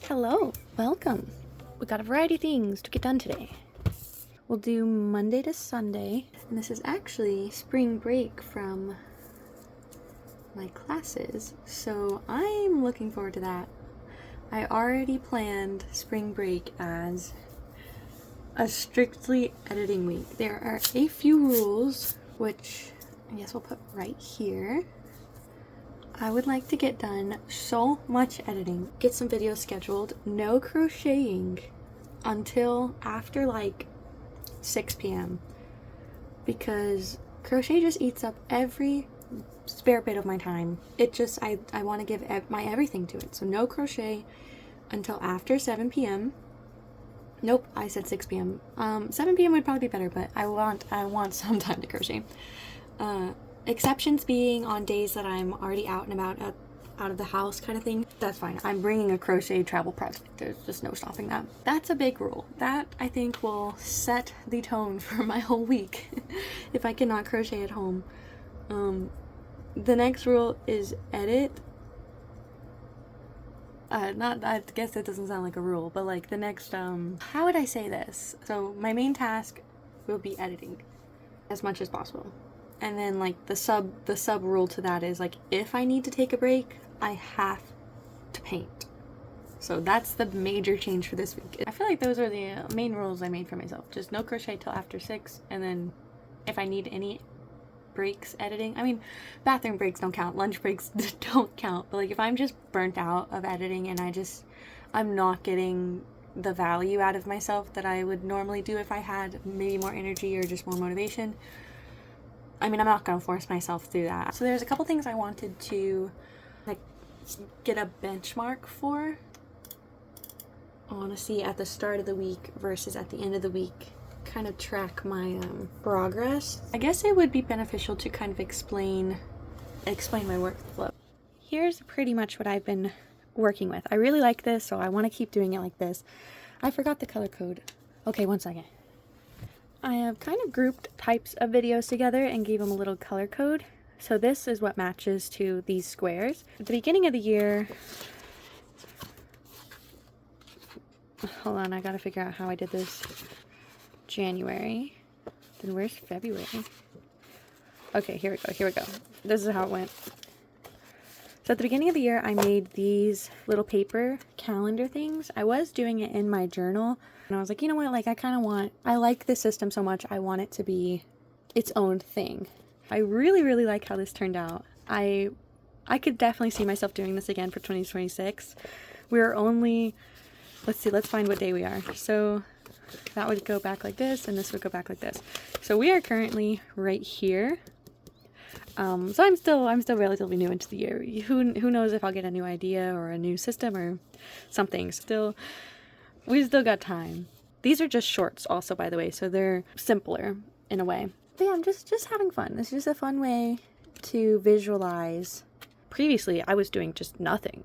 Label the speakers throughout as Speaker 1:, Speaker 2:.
Speaker 1: Hello, welcome. We got a variety of things to get done today. We'll do Monday to Sunday, and this is actually spring break from my classes, so I'm looking forward to that. I already planned spring break as a strictly editing week. There are a few rules, which I guess we'll put right here. I would like to get done so much editing, get some videos scheduled, no crocheting until after like 6 p.m. because crochet just eats up every spare bit of my time. It just, I want to give my everything to it. So no crochet until after 7 p.m. Nope, I said 6 p.m. 7 p.m. would probably be better, but I want some time to crochet. Exceptions being on days that I'm already out and about out of the house kind of thing. That's fine. I'm bringing a crochet travel project. There's just no stopping that. That's a big rule. That, I think, will set the tone for my whole week if I cannot crochet at home. The next rule is edit. I guess that doesn't sound like a rule, but like the next, how would I say this? So my main task will be editing as much as possible. And then like the sub rule to that is like, if I need to take a break, I have to paint. So that's the major change for this week. I feel like those are the main rules I made for myself. Just no crochet till after 6, and then if I need any breaks editing, I mean, bathroom breaks don't count, lunch breaks don't count, but like if I'm just burnt out of editing and I'm not getting the value out of myself that I would normally do if I had maybe more energy or just more motivation, I mean, I'm not going to force myself through that. So there's a couple things I wanted to like get a benchmark for. I want to see at the start of the week versus at the end of the week, kind of track my progress. I guess it would be beneficial to kind of explain my workflow. Here's pretty much what I've been working with. I really like this, so I want to keep doing it like this. I forgot the color code. Okay, one second. I have kind of grouped types of videos together and gave them a little color code. So this is what matches to these squares. At the beginning of the year, hold on, I gotta figure out how I did this. January, then where's February? Okay, here we go. This is how it went. So at the beginning of the year, I made these little paper calendar things. I was doing it in my journal, and I was like, you know what, like I like this system so much, I want it to be its own thing. I really, really like how this turned out. I could definitely see myself doing this again for 2026. We're only, let's find what day we are. So that would go back like this, and this would go back like this. So we are currently right here. So I'm still relatively new into the year. Who knows if I'll get a new idea or a new system or something. We still got time. These are just shorts also, by the way, so they're simpler in a way. But yeah, I'm just having fun. This is just a fun way to visualize. Previously, I was doing just nothing.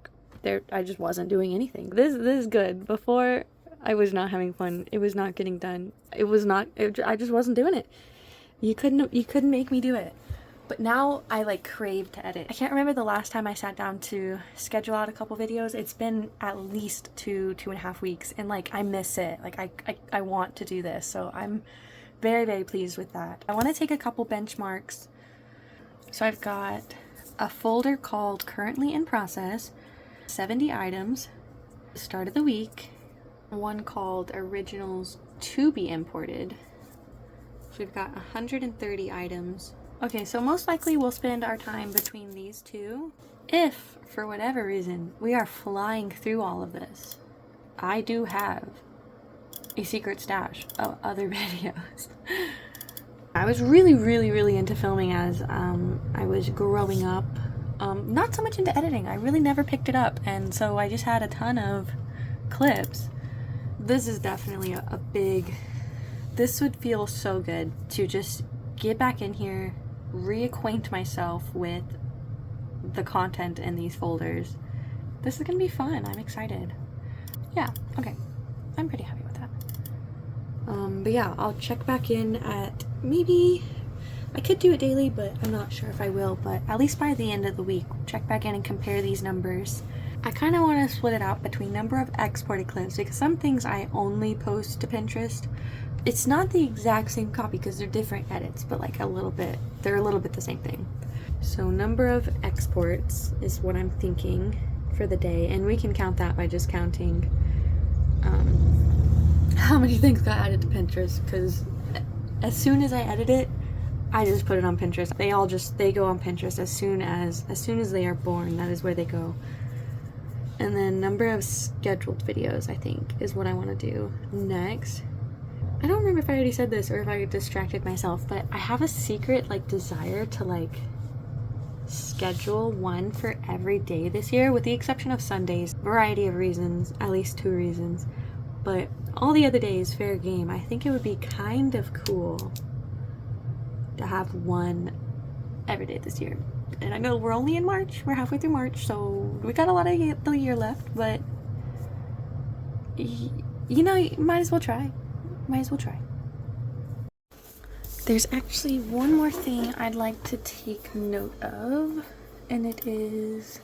Speaker 1: I just wasn't doing anything. This is good. Before, I was not having fun. It was not getting done. I just wasn't doing it. You couldn't make me do it. But now I like crave to edit. I can't remember the last time I sat down to schedule out a couple videos. It's been at least 2.5 weeks, and like I miss it. Like I want to do this, so I'm very, very pleased with that. I want to take a couple benchmarks. So I've got a folder called Currently in Process, 70 items, start of the week, one called Originals to be imported. So we've got 130 items. Okay, so most likely we'll spend our time between these two. If, for whatever reason, we are flying through all of this, I do have a secret stash of other videos. I was really, really, really into filming as I was growing up. Not so much into editing. I really never picked it up, and so I just had a ton of clips. this is definitely a big, this would feel so good to just get back in here, reacquaint myself with the content in these folders. This is gonna be fun. I'm excited. Yeah, okay. I'm pretty happy with that. But yeah, I'll check back in at maybe, I could do it daily, but I'm not sure if I will, but at least by the end of the week, check back in and compare these numbers. I kind of want to split it out between number of exported clips, because some things I only post to Pinterest. It's not the exact same copy because they're different edits, but like a little bit, they're a little bit the same thing. So number of exports is what I'm thinking for the day, and we can count that by just counting how many things got added to Pinterest, because as soon as I edit it, I just put it on Pinterest. They go on Pinterest as soon as they are born. That is where they go. And then number of scheduled videos, I think, is what I want to do next. I don't remember if I already said this or if I distracted myself, but I have a secret like desire to like schedule one for every day this year, with the exception of Sundays. Variety of reasons, at least 2 reasons. But all the other days, fair game. I think it would be kind of cool to have one every day this year. And I know we're only in March. We're halfway through March, so we got a lot of the year left, but you know, you might as well try. Might as well try. There's actually one more thing I'd like to take note of, and it is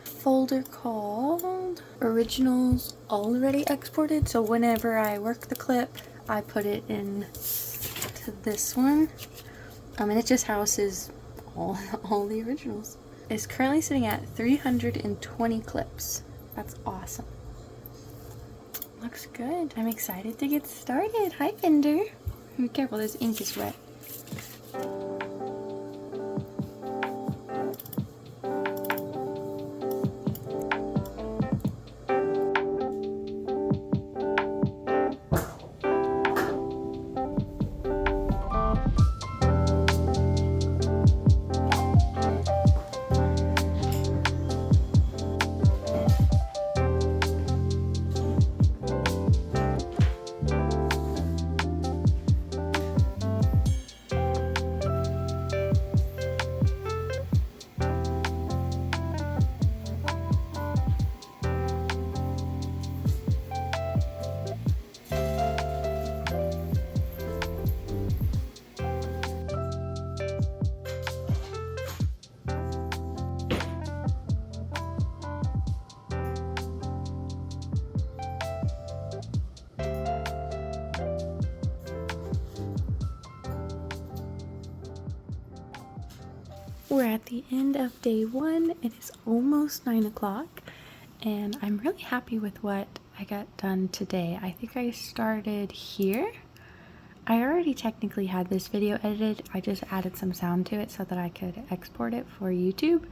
Speaker 1: folder called Originals Already Exported. So whenever I work the clip, I put it in to this one, and it just houses all the originals. It's currently sitting at 320 clips. That's awesome. Looks good. I'm excited to get started. Hi, Fender. Be careful, this ink is wet. We're at the end of day 1. It is almost 9 o'clock, and I'm really happy with what I got done today. I think I started here. I already technically had this video edited. I just added some sound to it so that I could export it for YouTube.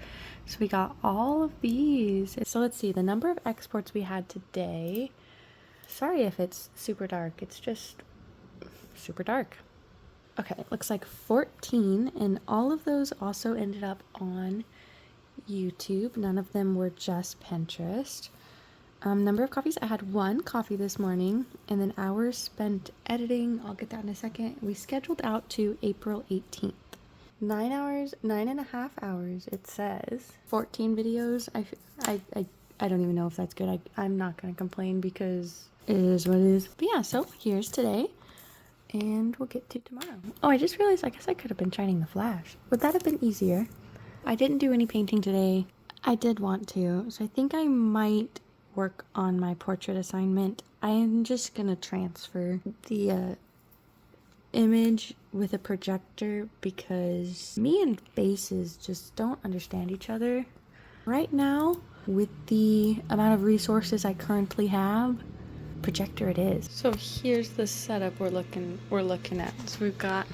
Speaker 1: So we got all of these. So let's see, the number of exports we had today. Sorry if it's super dark. It's just super dark. Okay, looks like 14, and all of those also ended up on YouTube. None of them were just Pinterest. Number of coffees, I had 1 coffee this morning, and then hours spent editing. I'll get that in a second. We scheduled out to April 18th. 9 hours, 9.5 hours, it says. 14 videos. I don't even know if that's good. I'm not going to complain because it is what it is. But yeah, so here's today. And we'll get to tomorrow. Oh, I just realized I guess I could have been shining the flash. Would that have been easier? I didn't do any painting today. I did want to, so I think I might work on my portrait assignment. I am just gonna transfer the image with a projector because me and faces just don't understand each other. Right now, with the amount of resources I currently have, projector it is. So here's the setup we're looking at. So we've got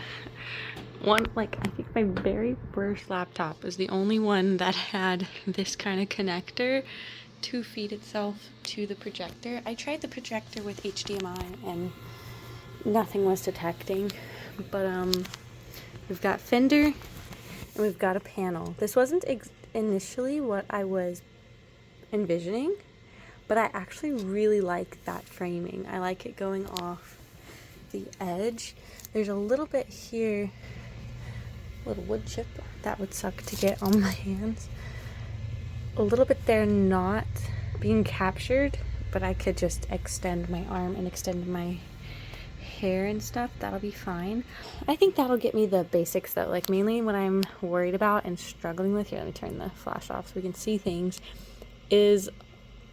Speaker 1: one, like I think my very first laptop is the only one that had this kind of connector to feed itself to the projector. I tried the projector with HDMI and nothing was detecting, but we've got Fender and we've got a panel. This wasn't initially what I was envisioning, but I actually really like that framing. I like it going off the edge. There's a little bit here, a little wood chip. That would suck to get on my hands. A little bit there not being captured, but I could just extend my arm and extend my hair and stuff. That'll be fine. I think that'll get me the basics though. Like mainly what I'm worried about and struggling with, here, let me turn the flash off so we can see things, is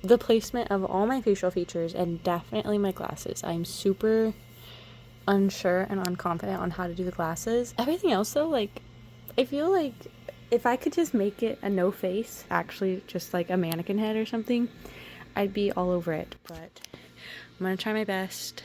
Speaker 1: the placement of all my facial features and definitely my glasses. I'm super unsure and unconfident on how to do the glasses. Everything else though, like I feel like if I could just make it a no face, actually just like a mannequin head or something, I'd be all over it. But I'm gonna try my best.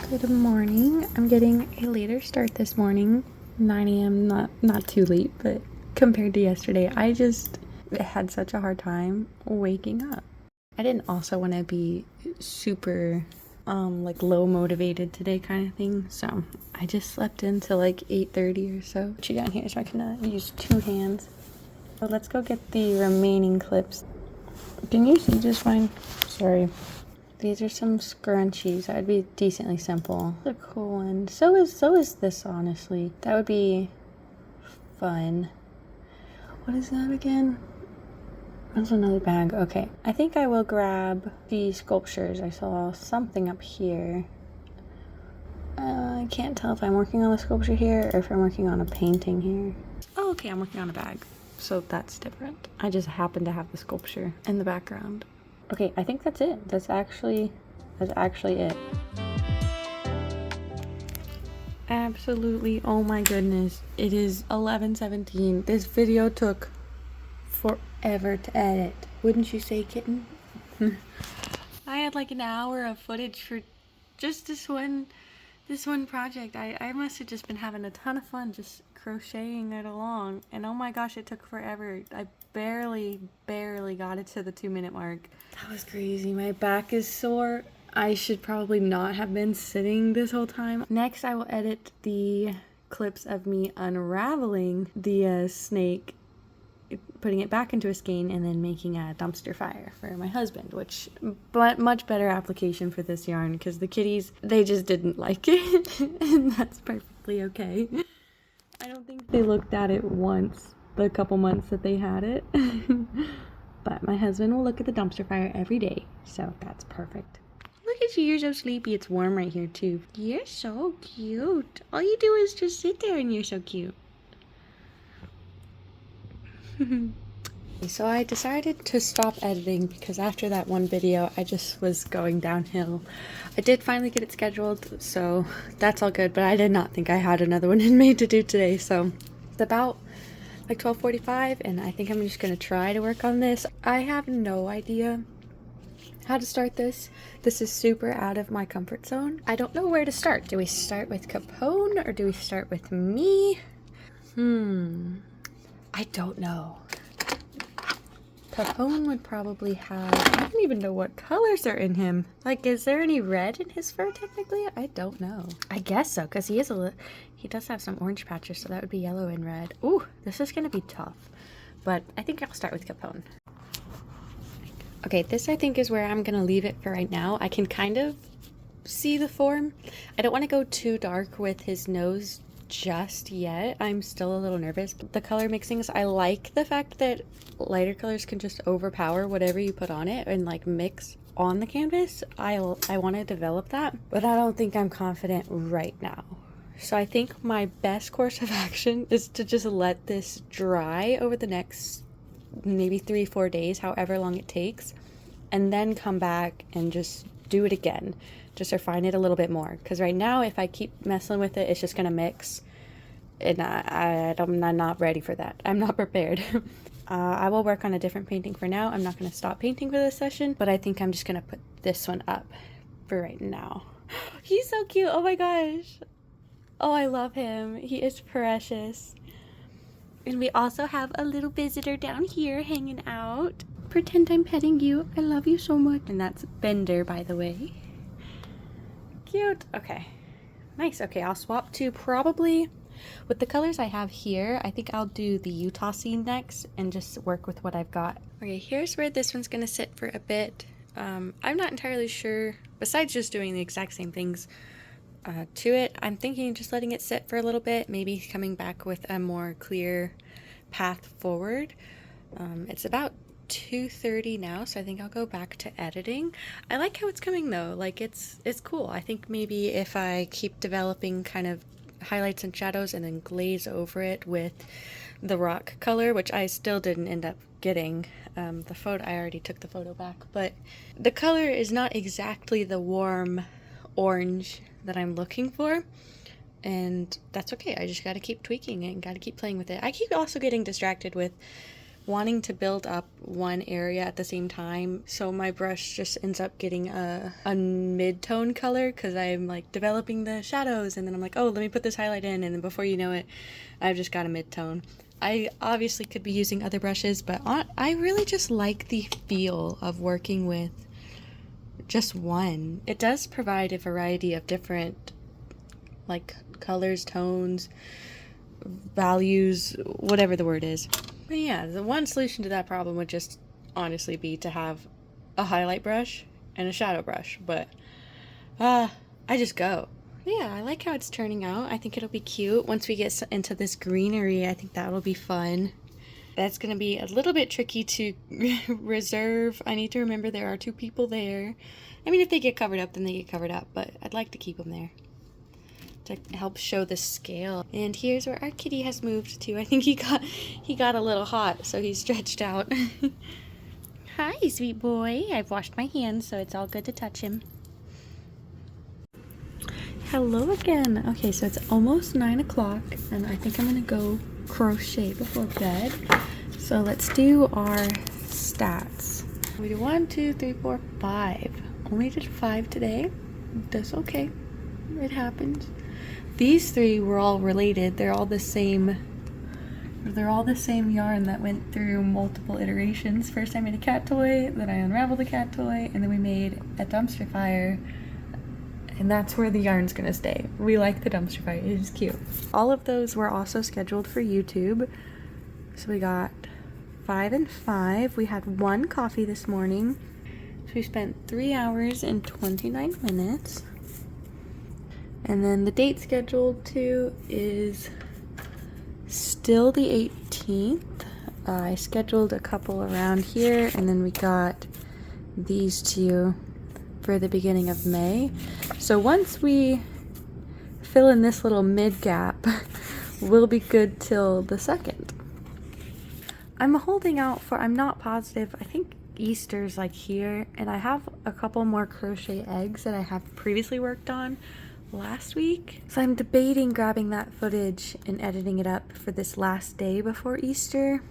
Speaker 1: Good morning. I'm getting a later start this morning. 9 a.m. Not too late, but compared to yesterday, I just had such a hard time waking up. I didn't also want to be super like low motivated today kind of thing, so I just slept until like 8:30 or so. Put you down here so I can use two hands. So let's go get the remaining clips. Can you see just fine? Sorry. These are some scrunchies. That would be decently simple. They're cool, and so is this, honestly. That would be fun. What is that again? That's another bag. Okay. I think I will grab the sculptures. I saw something up here. I can't tell if I'm working on a sculpture here or if I'm working on a painting here. Oh, okay. I'm working on a bag. So that's different. I just happen to have the sculpture in the background. Okay, I think that's it. That's actually it. Absolutely. Oh my goodness. It is 11:17. This video took forever to edit. Wouldn't you say, kitten? I had like an hour of footage for just this one project. I must have just been having a ton of fun just crocheting it along, and oh my gosh, it took forever. I barely got it to the 2-minute mark. That was crazy. My back is sore. I should probably not have been sitting this whole time. Next, I will edit the clips of me unraveling the snake, putting it back into a skein, and then making a dumpster fire for my husband, which much better application for this yarn because the kitties, they just didn't like it and that's perfectly okay. I don't think they looked at it once the couple months that they had it. But my husband will look at the dumpster fire every day, so that's perfect. Look at you, you're so sleepy. It's warm right here too. You're so cute. All you do is just sit there and you're so cute. So I decided to stop editing because after that one video I just was going downhill. I did finally get it scheduled, so that's all good, but I did not think I had another one in me to do today. So it's about like 12:45 and I think I'm just gonna try to work on this. I have no idea how to start this. This is super out of my comfort zone. I don't know where to start. Do we start with Capone or do we start with me? I don't know. Capone would probably have, I don't even know what colors are in him. Like, is there any red in his fur technically? I don't know. I guess so, because he does have some orange patches, so that would be yellow and red. Ooh, this is gonna be tough. But I think I'll start with Capone. Okay, this I think is where I'm gonna leave it for right now. I can kind of see the form. I don't want to go too dark with his nose just yet. I'm still a little nervous. The color mixings, I like the fact that lighter colors can just overpower whatever you put on it and like mix on the canvas. I want to develop that, but I don't think I'm confident right now. So I think my best course of action is to just let this dry over the next maybe 3-4 days, however long it takes, and then come back and just do it again, just refine it a little bit more, because right now if I keep messing with it, it's just gonna mix, and I'm not ready for that. I'm not prepared. I will work on a different painting for now. I'm not going to stop painting for this session, but I think I'm just going to put this one up for right now. He's so cute. Oh my gosh. Oh, I love him. He is precious. And we also have a little visitor down here hanging out. Pretend I'm petting you. I love you so much. And that's Bender, by the way. Cute. Okay. Nice. Okay, I'll swap to probably With the colors I have here, I think I'll do the Utah scene next and just work with what I've got. Okay, here's where this one's gonna sit for a bit. I'm not entirely sure, besides just doing the exact same things to it, I'm thinking just letting it sit for a little bit, maybe coming back with a more clear path forward. It's about 2:30 now, so I think I'll go back to editing. I like how it's coming though, like it's cool. I think maybe if I keep developing kind of highlights and shadows and then glaze over it with the rock color, which I still didn't end up getting. The photo, I already took the photo back, but the color is not exactly the warm orange that I'm looking for, and that's okay. I just got to keep tweaking it and got to keep playing with it. I keep also getting distracted with wanting to build up one area at the same time, so my brush just ends up getting a mid-tone color because I'm like developing the shadows, and then I'm like, oh, let me put this highlight in, and then before you know it, I've just got a mid-tone. I obviously could be using other brushes, but I really just like the feel of working with just one. It does provide a variety of different like colors, tones, values, whatever the word is. But yeah, the one solution to that problem would just honestly be to have a highlight brush and a shadow brush, but I just go. Yeah, I like how it's turning out. I think it'll be cute. Once we get into this greenery, I think that'll be fun. That's going to be a little bit tricky to reserve. I need to remember there are 2 people there. I mean, if they get covered up, then they get covered up, but I'd like to keep them there to help show the scale. And here's where our kitty has moved to. I think he got a little hot, so he's stretched out. Hi, sweet boy. I've washed my hands, so it's all good to touch him. Hello again. Okay, so it's almost 9 o'clock, and I think I'm gonna go crochet before bed. So let's do our stats. We do 1, 2, 3, 4, 5. Only did 5 today. That's okay. It happens. These 3 were all related. They're all the same yarn that went through multiple iterations. First I made a cat toy, then I unraveled the cat toy, and then we made a dumpster fire. And that's where the yarn's gonna stay. We like the dumpster fire, it is cute. All of those were also scheduled for YouTube. So we got 5 and 5. We had 1 coffee this morning. So we spent 3 hours and 29 minutes. And then the date scheduled to is still the 18th. I scheduled a couple around here, and then we got these 2 for the beginning of May. So once we fill in this little mid gap, we'll be good till the 2nd. I'm holding out for, I'm not positive, I think Easter's like here, and I have a couple more crochet eggs that I have previously worked on last week. So I'm debating grabbing that footage and editing it up for this last day before Easter,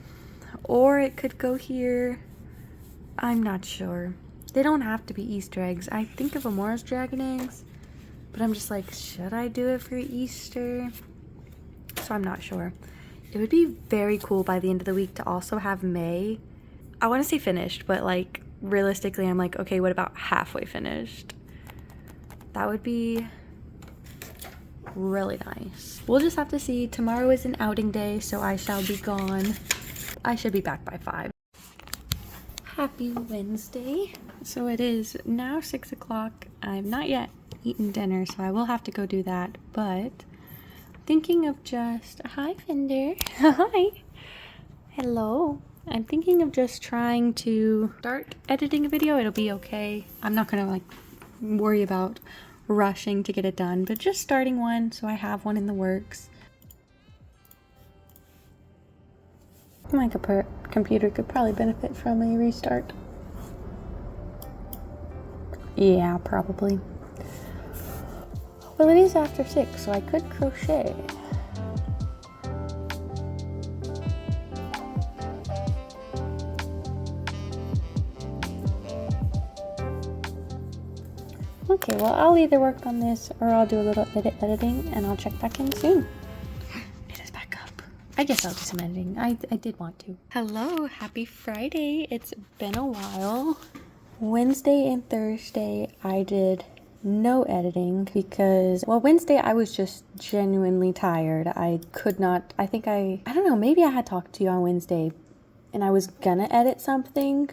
Speaker 1: or it could go here. I'm not sure. They don't have to be Easter eggs. I think of them more as dragon eggs, but I'm just like, should I do it for Easter? So I'm not sure. It would be very cool by the end of the week to also have May. I want to say finished, but like realistically, I'm like, okay, what about halfway finished? That would be really nice. We'll just have to see. Tomorrow is an outing day, so I shall be gone. I should be back by 5. Happy Wednesday. So it is now 6 o'clock. I've not yet eaten dinner, so I will have to go do that, but thinking of just, hi Fender. Hi. Hello. I'm thinking of just trying to start editing a video. It'll be okay. I'm not gonna like worry about rushing to get it done, but just starting one so I have one in the works. My computer could probably benefit from a restart. Yeah, probably. Well, it is after 6, so I could crochet. Okay, well, I'll either work on this or I'll do a little bit of editing, and I'll check back in soon. It is back up. I guess I'll do some editing. I did want to. Hello, happy Friday. It's been a while. Wednesday and Thursday I did no editing because, well, Wednesday I was just genuinely tired. I could not, I don't know, maybe I had talked to you on Wednesday and I was gonna edit something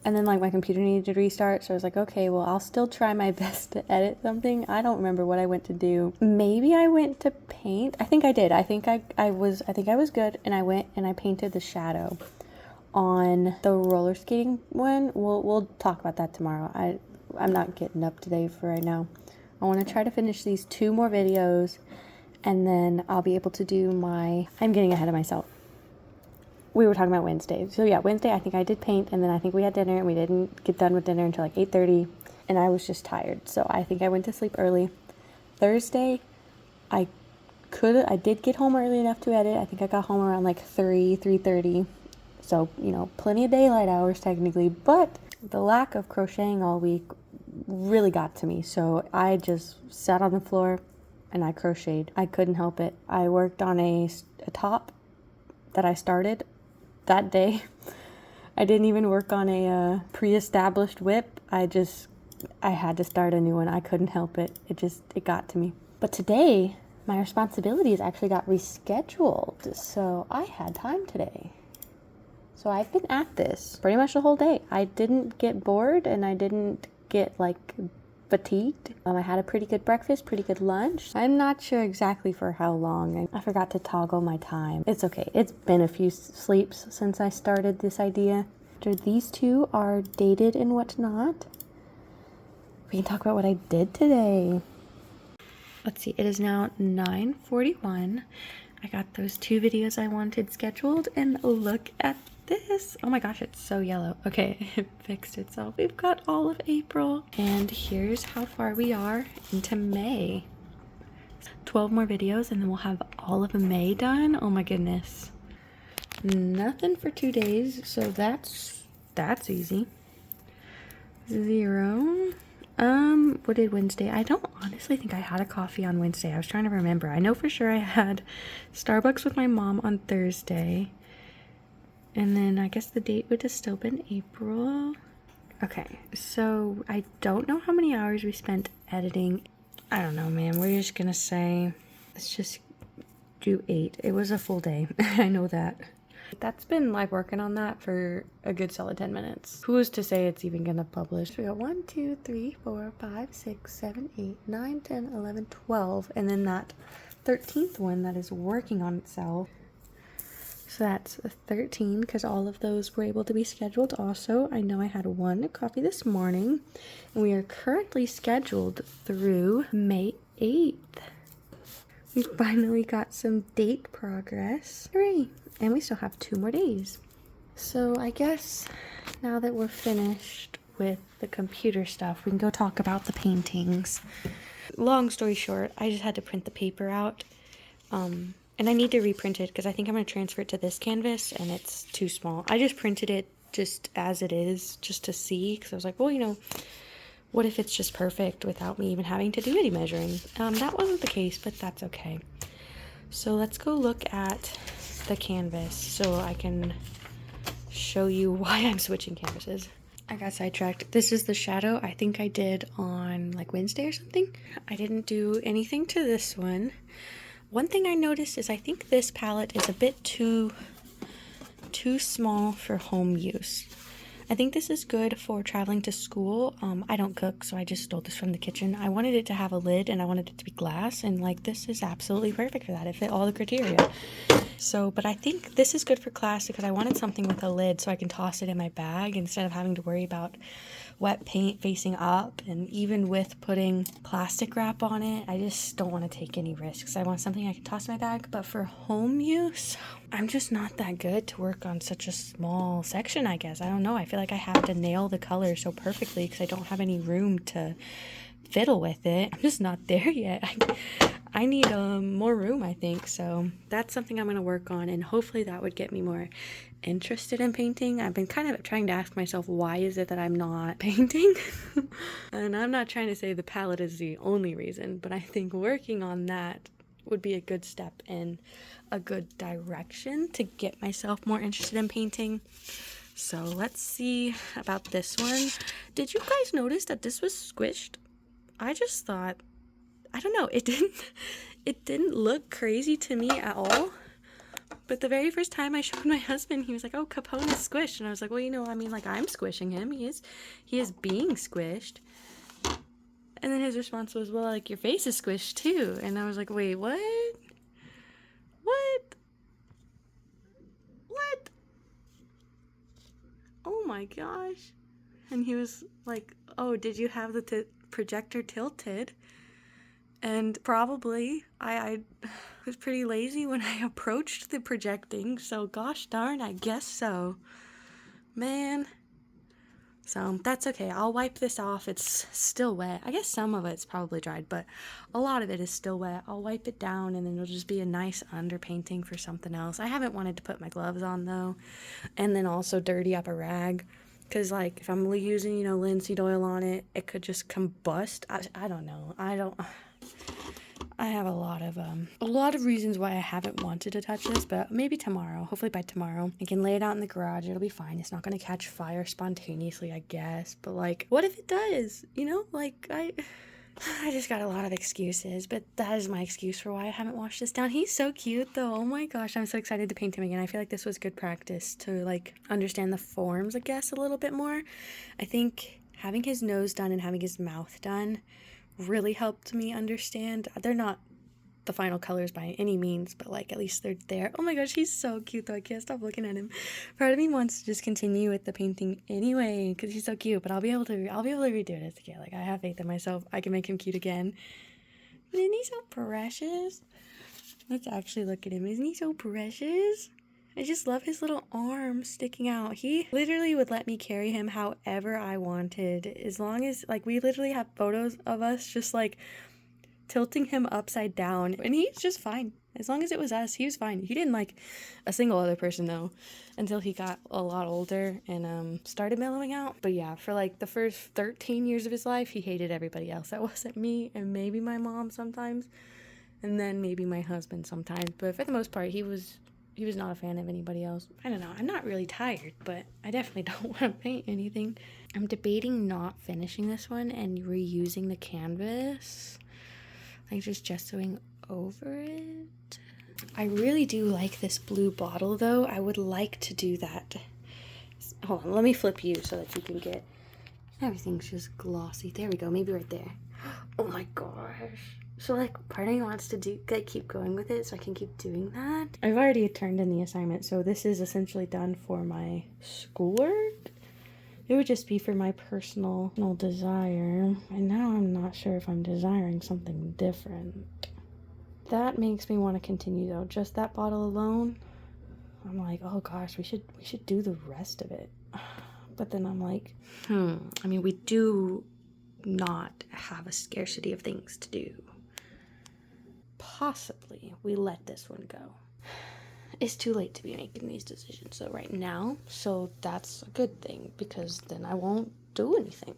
Speaker 1: and then like my computer needed to restart, so I was like, okay, well, I'll still try my best to edit something. I don't remember what I went to do. Maybe I went to paint. I think I did. I think I was good, and I went and I painted the shadow on the roller skating one. We'll talk about that tomorrow. I'm not getting up today for right now. I want to try to finish these 2 more videos, and then I'll be able to do my, I'm getting ahead of myself. We were talking about Wednesday. So yeah, Wednesday I think I did paint, and then I think we had dinner, and we didn't get done with dinner until like 8:30, and I was just tired. So I think I went to sleep early. Thursday, I did get home early enough to edit. I think I got home around like 3:30. So, you know, plenty of daylight hours technically, but the lack of crocheting all week really got to me. So I just sat on the floor and I crocheted. I couldn't help it. I worked on a top that I started that day. I didn't even work on a pre-established whip. I had to start a new one. I couldn't help it. It got to me. But today, my responsibilities actually got rescheduled. So I had time today. So I've been at this pretty much the whole day. I didn't get bored and I didn't get like fatigued. I had a pretty good breakfast, pretty good lunch. I'm not sure exactly for how long. I forgot to toggle my time. It's okay. It's been a few sleeps since I started this idea. After these 2 are dated and whatnot, we can talk about what I did today. Let's see. It is now 9:41. I got those 2 videos I wanted scheduled, and look at this. Oh my gosh, it's so yellow. Okay, it fixed itself. We've got all of April, and here's how far we are into May. 12 more videos and then we'll have all of May done. Oh my goodness. Nothing for 2 days, so that's easy. 0. What did Wednesday? I don't honestly think I had a coffee on Wednesday. I was trying to remember. I know for sure I had Starbucks with my mom on Thursday. And then I guess the date would have still been April. Okay, so I don't know how many hours we spent editing. I don't know, man. We're just gonna say, let's just do 8. It was a full day. I know that. That's been like working on that for a good solid 10 minutes. Who's to say it's even gonna publish? We got 1, 2, 3, 4, 5, 6, 7, 8, 9, 10, 11, 12, and then that 13th one that is working on itself. So that's 13 because all of those were able to be scheduled also. I know I had 1 coffee this morning, and we are currently scheduled through May 8th. We finally got some date progress. Hooray! And we still have 2 more days. So I guess now that we're finished with the computer stuff, we can go talk about the paintings. Long story short, I just had to print the paper out. And I need to reprint it because I think I'm going to transfer it to this canvas and it's too small. I just printed it just as it is, just to see, because I was like, well, you know, what if it's just perfect without me even having to do any measuring? That wasn't the case, but that's okay. So let's go look at the canvas so I can show you why I'm switching canvases. I got sidetracked. This is the shadow I think I did on like Wednesday or something. I didn't do anything to this one. One thing I noticed is I think this palette is a bit too small for home use. I think this is good for traveling to school. I don't cook, so I just stole this from the kitchen. I wanted it to have a lid and I wanted it to be glass, and like this is absolutely perfect for that. It fit all the criteria. So, but I think this is good for class because I wanted something with a lid so I can toss it in my bag instead of having to worry about wet paint facing up, and even with putting plastic wrap on it, I just don't want to take any risks. I want something I can toss in my bag, but for home use, I'm just not that good to work on such a small section, I guess. I don't know. I feel like I have to nail the color so perfectly because I don't have any room to fiddle with it. I'm just not there yet. I need more room, I think. So that's something I'm going to work on, and hopefully that would get me more interested in painting. I've been kind of trying to ask myself, why is it that I'm not painting? And I'm not trying to say the palette is the only reason, but I think working on that would be a good step in a good direction to get myself more interested in painting. So let's see about this one. Did you guys notice that this was squished? I just thought, I don't know, it didn't look crazy to me at all. But the very first time I showed my husband, he was like, oh, Capone is squished. And I was like, well, you know, I mean, like, I'm squishing him. He is being squished. And then his response was, well, like, your face is squished too. And I was like, wait, what? What? What? Oh my gosh. And he was like, oh, did you have the projector tilted? And probably I was pretty lazy when I approached the projecting, so gosh darn, I guess so. Man. So that's okay. I'll wipe this off. It's still wet. I guess some of it's probably dried, but a lot of it is still wet. I'll wipe it down and then it'll just be a nice underpainting for something else. I haven't wanted to put my gloves on though, and then also dirty up a rag. Because, like, if I'm using, you know, linseed oil on it, it could just combust. I don't know. I have a lot of reasons why I haven't wanted to touch this, but maybe tomorrow, hopefully by tomorrow, I can lay it out in the garage. It'll be fine. It's not going to catch fire spontaneously, I guess. But, like, what if it does? You know, like, I just got a lot of excuses, but that is my excuse for why I haven't washed this down. He's so cute, though. Oh my gosh, I'm so excited to paint him again. I feel like this was good practice to, like, understand the forms, I guess, a little bit more. I think having his nose done and having his mouth done really helped me understand. They're not the final colors by any means, but, like, at least they're there. Oh my gosh, he's so cute, though. I can't stop looking at him. Part of me wants to just continue with the painting anyway, because he's so cute, but I'll be able to redo it as a kid. Like, I have faith in myself. I can make him cute again. Isn't he so precious? Let's actually look at him. Isn't he so precious? I just love his little arms sticking out. He literally would let me carry him however I wanted. As long as, like, we literally have photos of us just, like, tilting him upside down. And he's just fine. As long as it was us, he was fine. He didn't like a single other person, though, until he got a lot older and started mellowing out. But yeah, for, like, the first 13 years of his life, he hated everybody else. That wasn't me and maybe my mom sometimes. And then maybe my husband sometimes. But for the most part, he was not a fan of anybody else. I don't know. I'm not really tired, but I definitely don't want to paint anything. I'm debating not finishing this one and reusing the canvas. Like, just gessoing over it. I really do like this blue bottle, though. I would like to do that. Hold on. Let me flip you so that you can get... Everything's just glossy. There we go. Maybe right there. Oh my gosh. So, like, part of me wants to keep going with it so I can keep doing that. I've already turned in the assignment, so this is essentially done for my schoolwork. It would just be for my personal desire. And now I'm not sure if I'm desiring something different. That makes me want to continue, though. Just that bottle alone, I'm like, oh gosh, we should do the rest of it. But then I'm like, I mean, we do not have a scarcity of things to do. Possibly we let this one go. It's too late to be making these decisions so right now, so that's a good thing because then I won't do anything.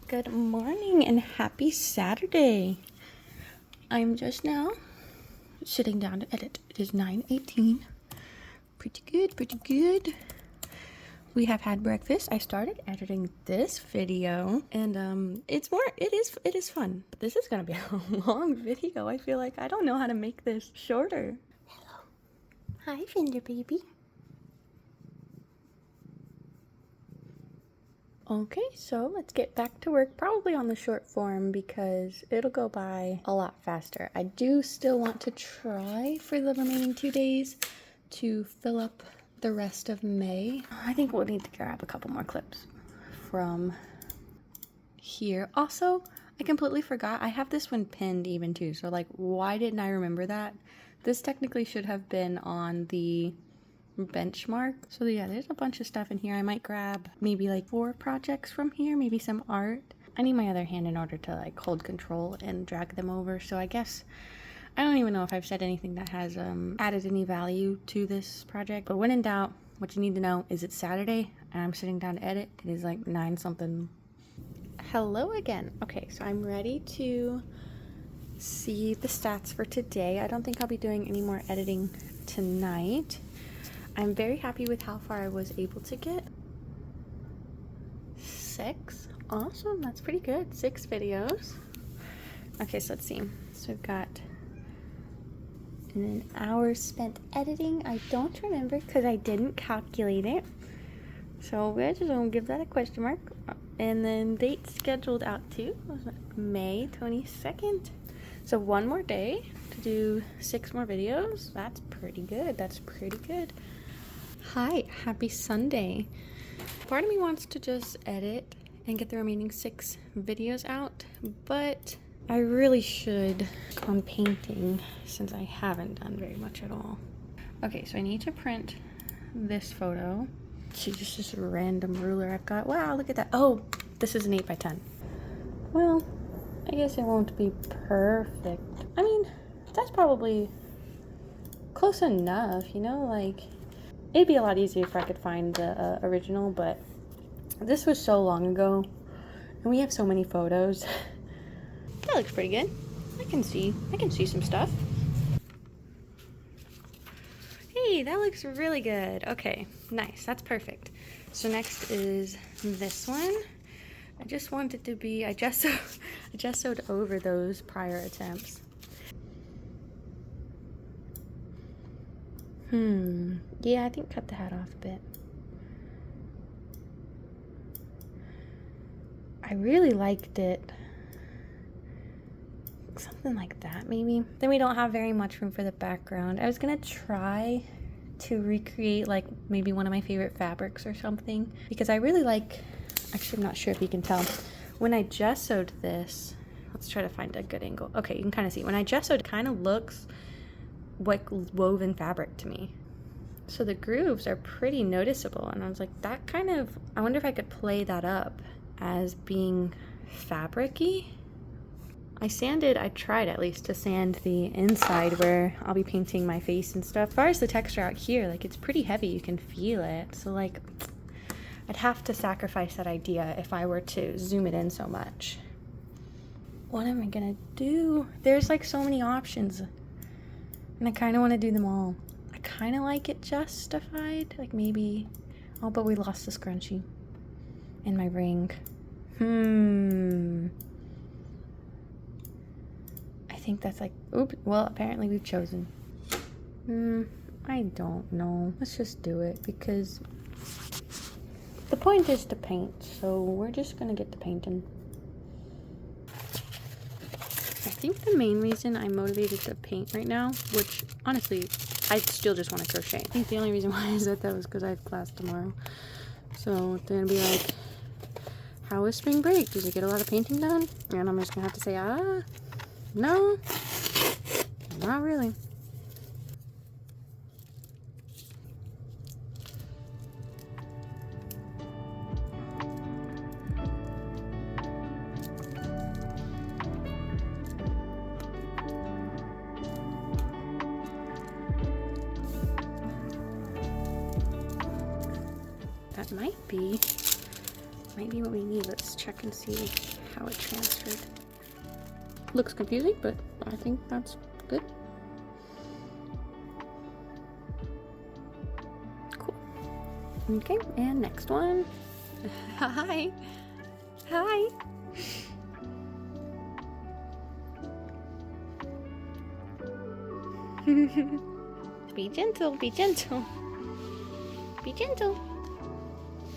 Speaker 1: Good morning and happy Saturday. I'm just now sitting down to edit. It is 9:18. Pretty good. We have had breakfast. I started editing this video and it is fun. But this is gonna be a long video. I feel like I don't know how to make this shorter. Hello. Hi, Fender baby. Okay, so let's get back to work, probably on the short form because it'll go by a lot faster. I do still want to try for the remaining 2 days to fill up the rest of May. I think we'll need to grab a couple more clips from here. Also, I completely forgot. I have this one pinned even too. So, like, why didn't I remember that? This technically should have been on the benchmark. So yeah, there's a bunch of stuff in here. I might grab maybe like 4 projects from here, maybe some art. I need my other hand in order to, like, hold control and drag them over. So I guess I don't even know if I've said anything that has added any value to this project. But when in doubt, what you need to know is it's Saturday and I'm sitting down to edit. It is like 9 something. Hello again. Okay, so I'm ready to see the stats for today. I don't think I'll be doing any more editing tonight. I'm very happy with how far I was able to get. 6 Awesome, that's pretty good. 6 videos. Okay, so let's see. So we've got an hour spent editing. I don't remember because I didn't calculate it. So we're just gonna give that a question mark. And then date scheduled out to May 22nd. So 1 more day to do 6 more videos. That's pretty good. That's pretty good. Hi, happy Sunday. Part of me wants to just edit and get the remaining 6 videos out, but I really should on painting since I haven't done very much at all. Okay, so I need to print this photo. See, just this random ruler I've got. Wow, look at that. Oh, this is an 8 by 10. Well, I guess it won't be perfect. I mean, that's probably close enough, you know? Like, it'd be a lot easier if I could find the original, but this was so long ago, and we have so many photos. That looks pretty good. I can see some stuff. Hey, that looks really good. Okay, nice. That's perfect. So next is this one. I just want it to be, I just sewed over those prior attempts. Yeah, I think cut the hat off a bit. I really liked it. Something like that, maybe. Then we don't have very much room for the background. I was gonna try to recreate like maybe one of my favorite fabrics or something, because I really like, actually I'm not sure if you can tell, when I gessoed this, let's try to find a good angle. Okay, you can kind of see, when I gessoed, it kind of looks like woven fabric to me. So the grooves are pretty noticeable, and I was like, that kind of, I wonder if I could play that up as being fabric-y. I tried at least to sand the inside where I'll be painting my face and stuff. As far as the texture out here, like it's pretty heavy, you can feel it. So like, I'd have to sacrifice that idea if I were to zoom it in so much. What am I gonna do? There's like so many options, and I kind of want to do them all. I kind of like it justified, like maybe, oh, but we lost the scrunchie and my ring. I think that's like, oops, well, apparently we've chosen. I don't know. Let's just do it, because the point is to paint, so we're just gonna get to painting. I think the main reason I'm motivated to paint right now, which honestly, I still just want to crochet. I think the only reason why I said that was because I have class tomorrow. So they're gonna be like, how was spring break? Did you get a lot of painting done? And I'm just gonna have to say, no, not really. That might be what we need. Let's check and see how it transferred. Looks confusing, but I think that's good. Cool. Okay, and next one. Hi. Hi. Be gentle, be gentle. Be gentle.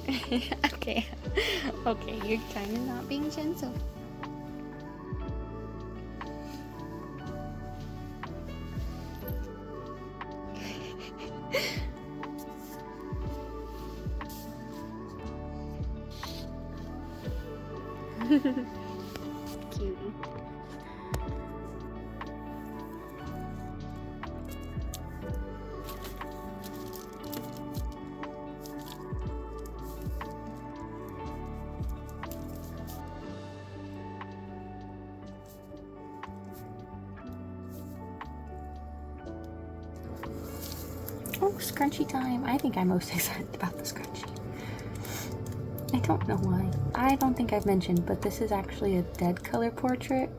Speaker 1: Okay. Okay, you're kind of not being gentle. Cutie. Oh, scrunchie time. I think I'm most excited about the scrunchie. I don't know why. I don't think I've mentioned, but this is actually a dead color portrait.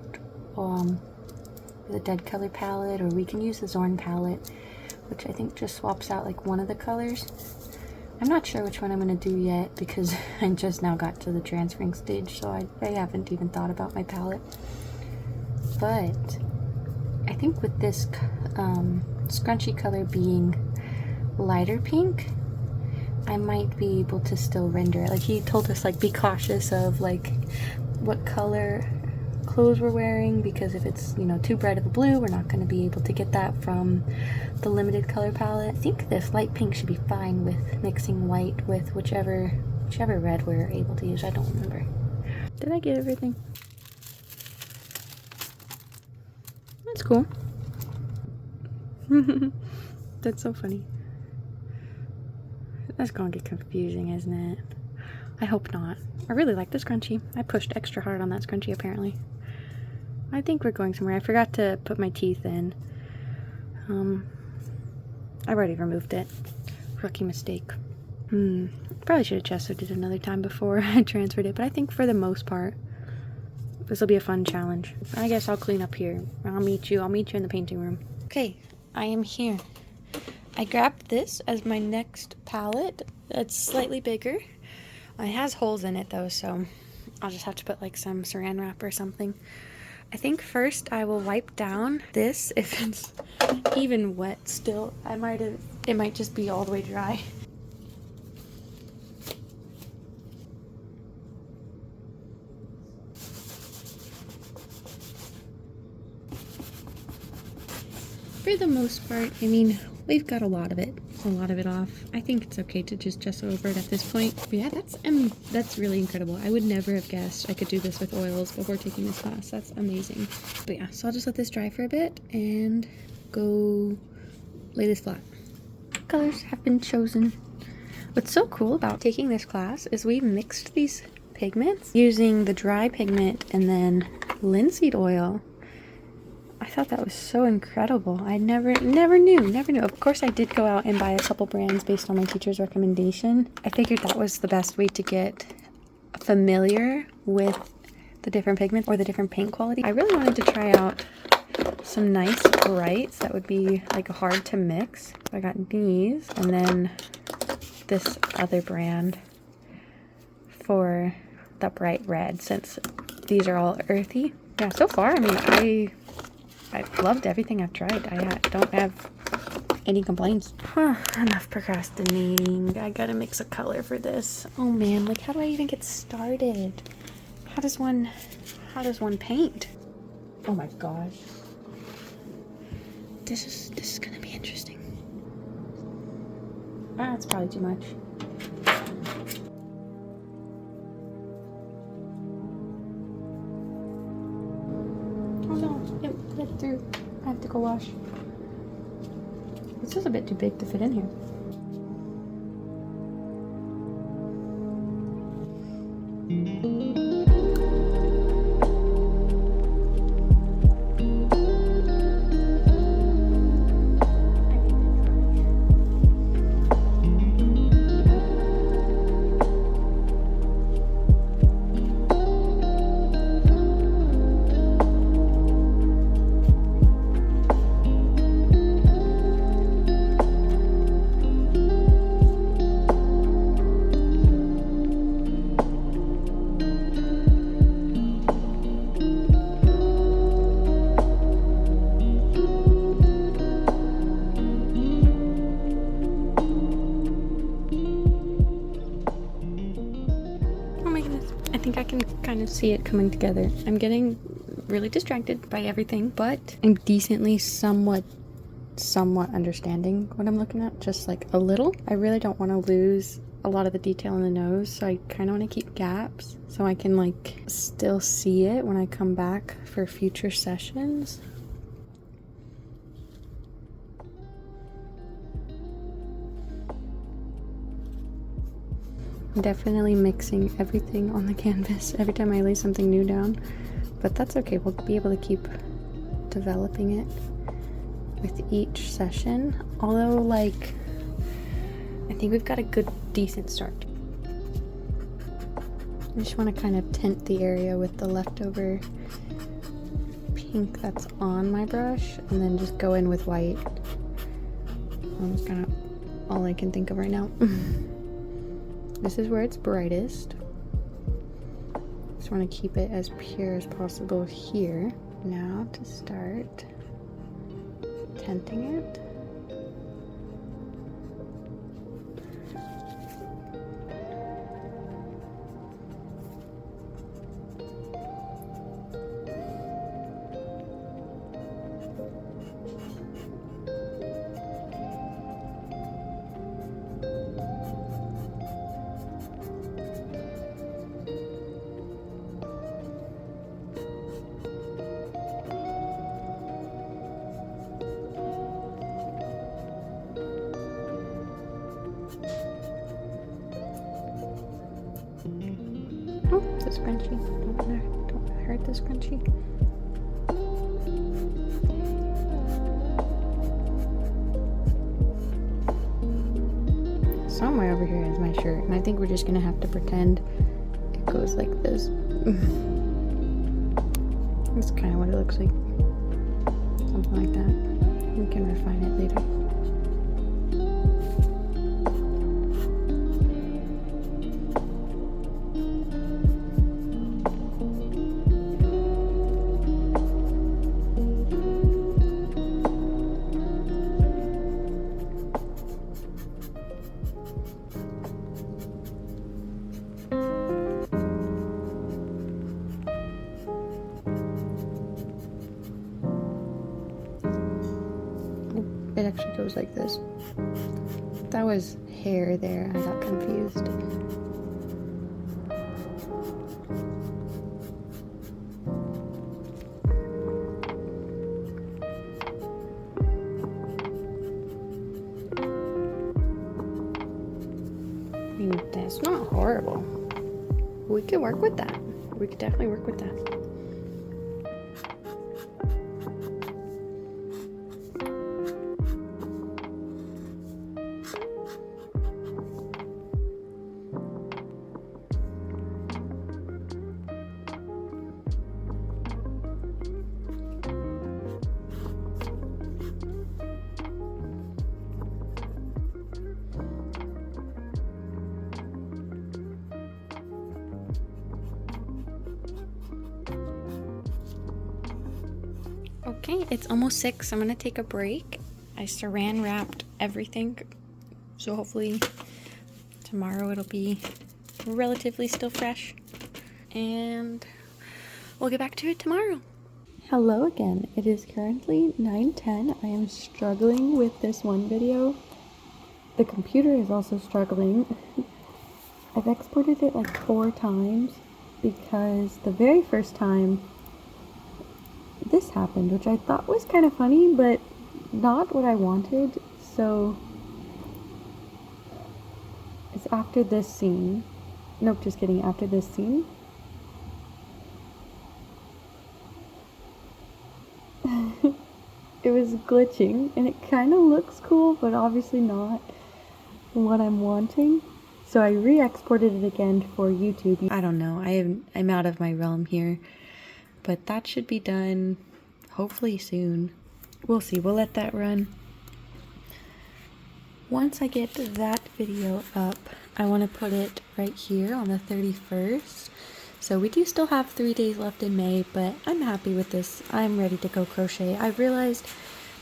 Speaker 1: The dead color palette, or we can use the Zorn palette, which I think just swaps out like one of the colors. I'm not sure which one I'm going to do yet because I just now got to the transferring stage, so I haven't even thought about my palette. But I think with this scrunchy color being lighter pink, I might be able to still render it. Like, he told us, like, be cautious of like what color clothes we're wearing, because if it's, you know, too bright of a blue, we're not going to be able to get that from the limited color palette. I think this light pink should be fine with mixing white with whichever red we're able to use. I don't remember. Did I get everything? That's cool. That's so funny. That's gonna get confusing, isn't it? I hope not. I really like the scrunchie. I pushed extra hard on that scrunchie, apparently. I think we're going somewhere. I forgot to put my teeth in. I've already removed it. Rookie mistake. Probably should have chested it another time before I transferred it, but I think for the most part, this will be a fun challenge. I guess I'll clean up here. I'll meet you in the painting room. Okay, I am here. I grabbed this as my next palette. It's slightly bigger. It has holes in it though, so I'll just have to put like some saran wrap or something. I think first I will wipe down this. If it's even wet still, it might just be all the way dry. For the most part, I mean, we've got a lot of it off. I think it's okay to just gesso over it at this point. But yeah, that's really incredible. I would never have guessed I could do this with oils before taking this class. That's amazing. But yeah, so I'll just let this dry for a bit and go lay this flat. Colors have been chosen. What's so cool about taking this class is we mixed these pigments using the dry pigment and then linseed oil. I thought that was so incredible. I never knew. Of course, I did go out and buy a couple brands based on my teacher's recommendation. I figured that was the best way to get familiar with the different pigments or the different paint quality. I really wanted to try out some nice brights that would be like hard to mix. I got these and then this other brand for the bright red, since these are all earthy. Yeah, so far, I mean, I've loved everything I've tried. I don't have any complaints. Enough procrastinating. I gotta mix a color for this. Oh man, like how do I even get started? How does one paint? Oh my gosh. This is gonna be interesting. It's probably too much. Through. I have to go wash. This is a bit too big to fit in here. I can kind of see it coming together. I'm getting really distracted by everything, but I'm decently somewhat understanding what I'm looking at, just like a little. I really don't want to lose a lot of the detail in the nose, so I kind of want to keep gaps so I can like still see it when I come back for future sessions. Definitely mixing everything on the canvas every time I lay something new down, but that's okay. We'll be able to keep developing it with each session, although like I think we've got a good decent start. I just want to kind of tint the area with the leftover pink that's on my brush and then just go in with white. That's kind of all I can think of right now. This is where it's brightest. Just want to keep it as pure as possible here. Now to start tinting it. Oh, the scrunchie. Don't hurt the scrunchie. Somewhere over here is my shirt, and I think we're just gonna have to pretend it goes like this. That's kind of what it looks like. Something like that. We can refine it later. It actually goes like this. That was hair there. I got confused. I mean, that's not horrible. We could work with that. We could definitely work with that. Okay, it's almost 6. I'm gonna take a break. I saran wrapped everything, so hopefully tomorrow it'll be relatively still fresh, and we'll get back to it tomorrow. Hello again. It is currently 9:10. I am struggling with this one video. The computer is also struggling. I've exported it like 4 times because the very first time this happened, which I thought was kind of funny, but not what I wanted. So it's after this scene. Nope, just kidding. After this scene. It was glitching, and it kind of looks cool, but obviously not what I'm wanting. So I re-exported it again for YouTube. I don't know. I'm out of my realm here. But that should be done hopefully soon. We'll see. We'll let that run. Once I get that video up, I want to put it right here on the 31st. So we do still have 3 days left in May, but I'm happy with this. I'm ready to go crochet. I've realized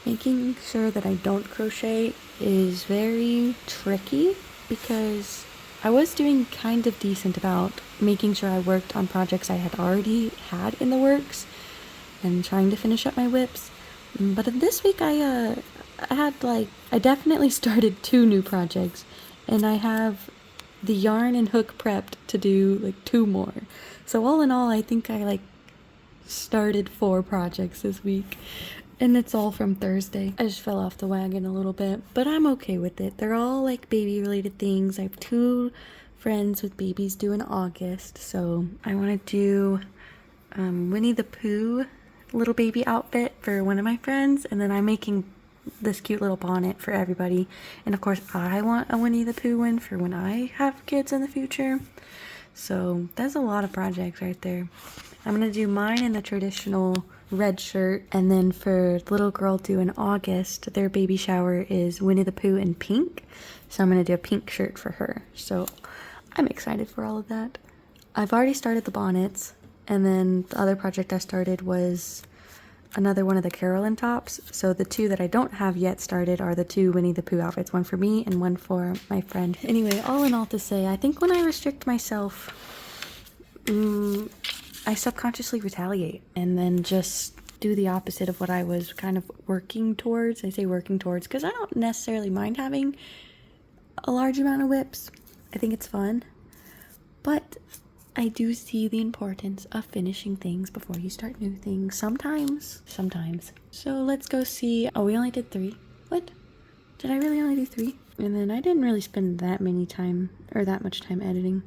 Speaker 1: making sure that I don't crochet is very tricky because I was doing kind of decent about making sure I worked on projects I had already had in the works and trying to finish up my whips. But this week I definitely started 2 new projects, and I have the yarn and hook prepped to do like 2 more. So all in all, I think I started 4 projects this week, and it's all from Thursday. I just fell off the wagon a little bit, but I'm okay with it. They're all like baby related things. I have 2 friends with babies due in August, so I want to do Winnie the Pooh little baby outfit for one of my friends, and then I'm making this cute little bonnet for everybody. And of course I want a Winnie the Pooh one for when I have kids in the future. So that's a lot of projects right there. I'm gonna do mine in the traditional red shirt, and then for the little girl due in August, their baby shower is Winnie the Pooh in pink, so I'm gonna do a pink shirt for her. So I'm excited for all of that. I've already started the bonnets, and then the other project I started was another one of the Carolyn tops. So the two that I don't have yet started are the two Winnie the Pooh outfits, one for me and one for my friend. Anyway, all in all to say, I think when I restrict myself, I subconsciously retaliate and then just do the opposite of what I was kind of working towards. I say working towards because I don't necessarily mind having a large amount of whips. I think it's fun, but I do see the importance of finishing things before you start new things. Sometimes. So let's go see. Oh, we only did 3. What? Did I really only do 3? And then I didn't really spend that much time editing.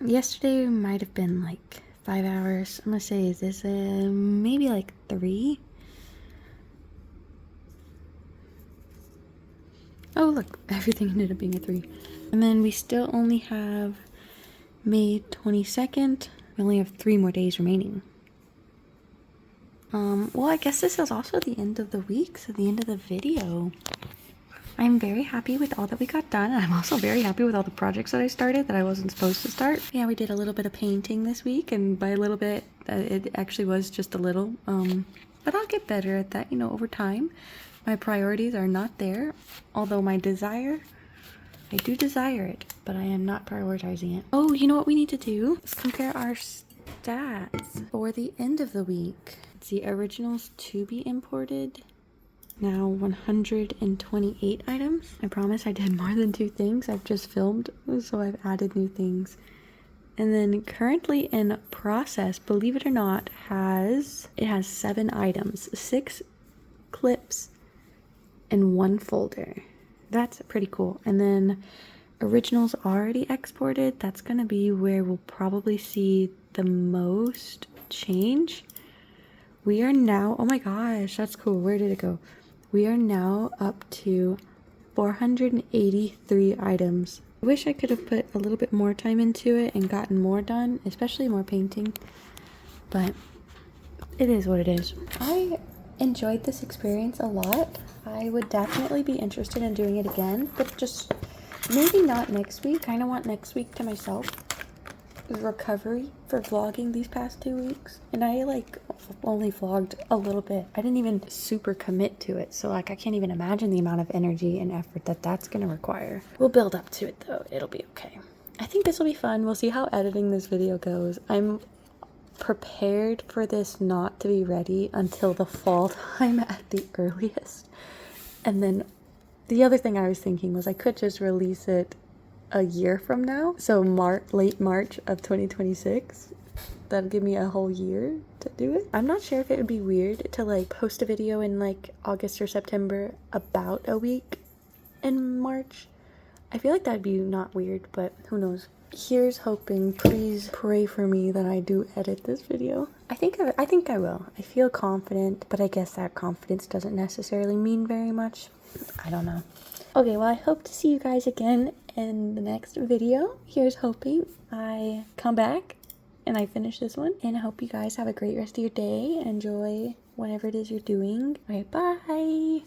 Speaker 1: Yesterday might have been like 5 hours. I'm gonna say this maybe like 3. Oh look, everything ended up being a 3. And then we still only have May 22nd. We only have 3 more days remaining. Well, I guess this is also the end of the week, so the end of the video. I'm very happy with all that we got done. I'm also very happy with all the projects that I started that I wasn't supposed to start. Yeah, we did a little bit of painting this week, and by a little bit, it actually was just a little. But I'll get better at that, over time. My priorities are not there, although I do desire it, but I am not prioritizing it. Oh, you know what we need to do? Let's compare our stats for the end of the week. Let's see, originals to be imported. Now 128 items. I promise I did more than 2 things. I've just filmed, so I've added new things. And then currently in process, believe it or not, it has 7 items, 6 clips, and 1 folder. That's pretty cool. And then originals already exported. That's gonna be where we'll probably see the most change. We are now, oh my gosh, that's cool. Where did it go? We are now up to 483 items. I wish I could have put a little bit more time into it and gotten more done, especially more painting, but it is what it is. I enjoyed this experience a lot. I would definitely be interested in doing it again, but just maybe not next week. I kind of want next week to myself. Recovery for vlogging these past 2 weeks, and I only vlogged a little bit. I didn't even super commit to it, so I can't even imagine the amount of energy and effort that's gonna require. We'll build up to it though. It'll be okay. I think this will be fun. We'll see how editing this video goes. I'm prepared for this not to be ready until the fall time at the earliest. And then the other thing I was thinking was I could just release it a year from now, so late March of 2026. That'll give me a whole year to do it. I'm not sure if it would be weird to post a video in August or September about a week in March. I feel like that'd be not weird, but who knows. Here's hoping. Please pray for me that I do edit this video. I think I will. I feel confident, but I guess that confidence doesn't necessarily mean very much. I don't know. Okay, well, I hope to see you guys again in the next video. Here's hoping I come back and I finish this one. And I hope you guys have a great rest of your day. Enjoy whatever it is you're doing. All right, bye.